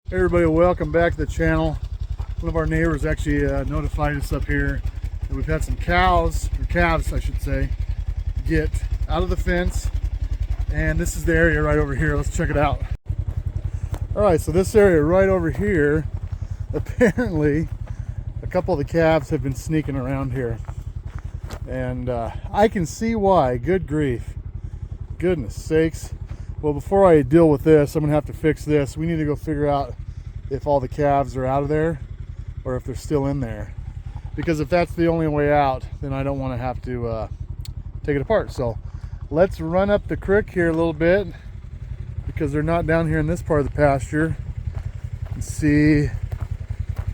Hey everybody, welcome back to the channel. One of our neighbors actually notified us up here that we've had some cows, or calves I should say, get out of the fence, and this is the area right over here. Let's check it out. Alright, so this area right over here, apparently a couple of the calves have been sneaking around here, and I can see why. Good grief, goodness sakes. Well, before I deal with this, I'm gonna have to fix this. We need to go figure out if all the calves are out of there or if they're still in there, because if that's the only way out, then I don't want to have to take it apart. So let's run up the creek here a little bit, because they're not down here in this part of the pasture, and see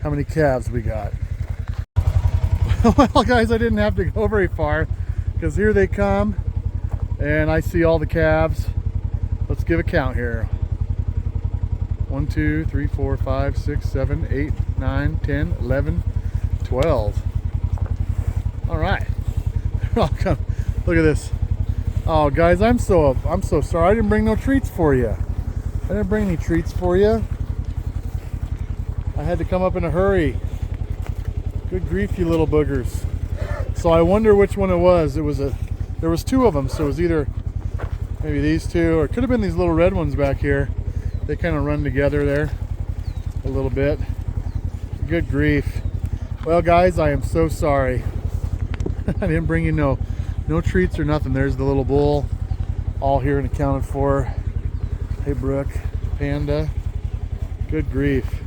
how many calves we got. Well guys, I didn't have to go very far, because here they come and I see all the calves. Let's give a count here. 1, 2, 3, 4, 5, 6, 7, 8, 9, 10, 11, 12. All right. Look at this. Oh guys, I'm so sorry. I didn't bring no treats for you. I didn't bring any treats for you. I had to come up in a hurry. Good grief, you little boogers. So I wonder which one it was. There was two of them, so it was either maybe these two, or it could have been these little red ones back here. They kind of run together there a little bit. Good grief. Well guys, I am so sorry. I didn't bring you no treats or nothing. There's the little bull, all here and accounted for. Hey Brooke, Panda. Good grief.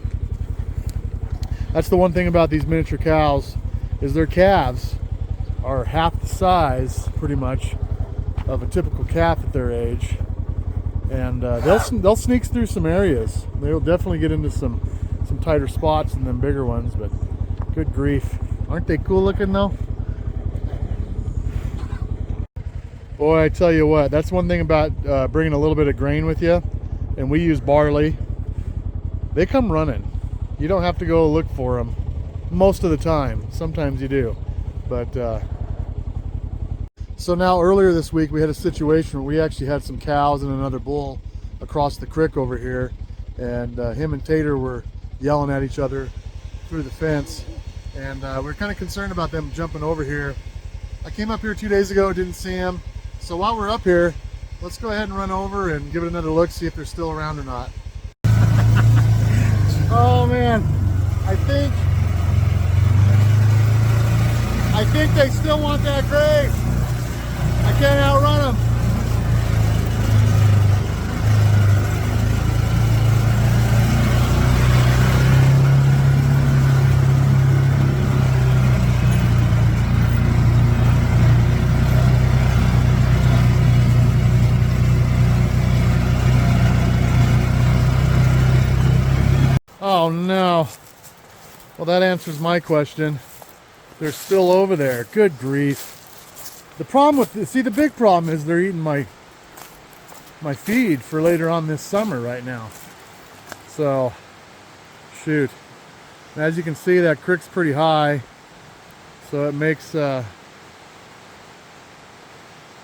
That's the one thing about these miniature cows, is their calves are half the size pretty much of a typical calf at their age, and they'll sneak through some areas. They'll definitely get into some tighter spots than them bigger ones, but good grief, aren't they cool looking though? Boy, I tell you what, that's one thing about bringing a little bit of grain with you, and we use barley. They come running. You don't have to go look for them most of the time. Sometimes you do, but so now earlier this week we had a situation where we actually had some cows and another bull across the creek over here, and him and Tater were yelling at each other through the fence, and we're kind of concerned about them jumping over here. I came up here 2 days ago, didn't see them, so while we're up here, let's go ahead and run over and give it another look, see if they're still around or not. Oh man, I think they still want that grace. I can't outrun them. Oh no. Well, that answers my question. They're still over there. Good grief. The problem with this, see, the big problem is they're eating my feed for later on this summer right now. So, shoot. And as you can see, that creek's pretty high, so it makes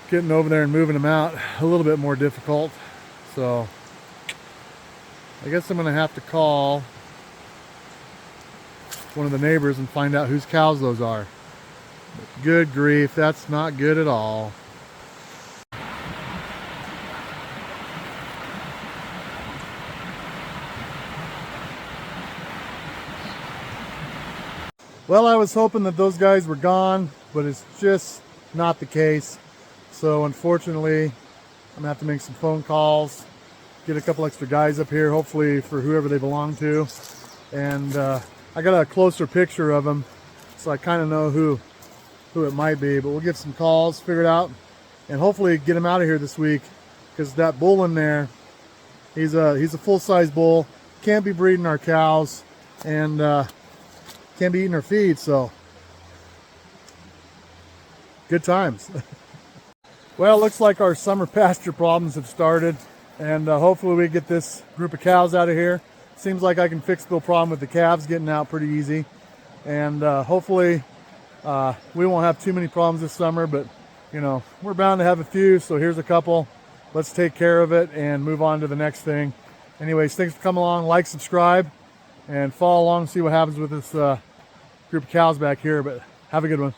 getting over there and moving them out a little bit more difficult. So, I guess I'm gonna have to call one of the neighbors and find out whose cows those are. Good grief, that's not good at all. Well, I was hoping that those guys were gone, but it's just not the case. So unfortunately, I'm gonna have to make some phone calls, get a couple extra guys up here, hopefully for whoever they belong to. And I got a closer picture of them, so I kind of know who it might be, but we'll get some calls, figure it out, and hopefully get him out of here this week, because that bull in there, he's a full-size bull, can't be breeding our cows, and can't be eating our feed, so good times. Well, it looks like our summer pasture problems have started, and hopefully we get this group of cows out of here. Seems like I can fix the problem with the calves getting out pretty easy, and hopefully we won't have too many problems this summer, but you know, we're bound to have a few, so here's a couple. Let's take care of it and move on to the next thing. Anyways, thanks for coming along. Like, subscribe, and follow along and see what happens with this group of cows back here. But have a good one.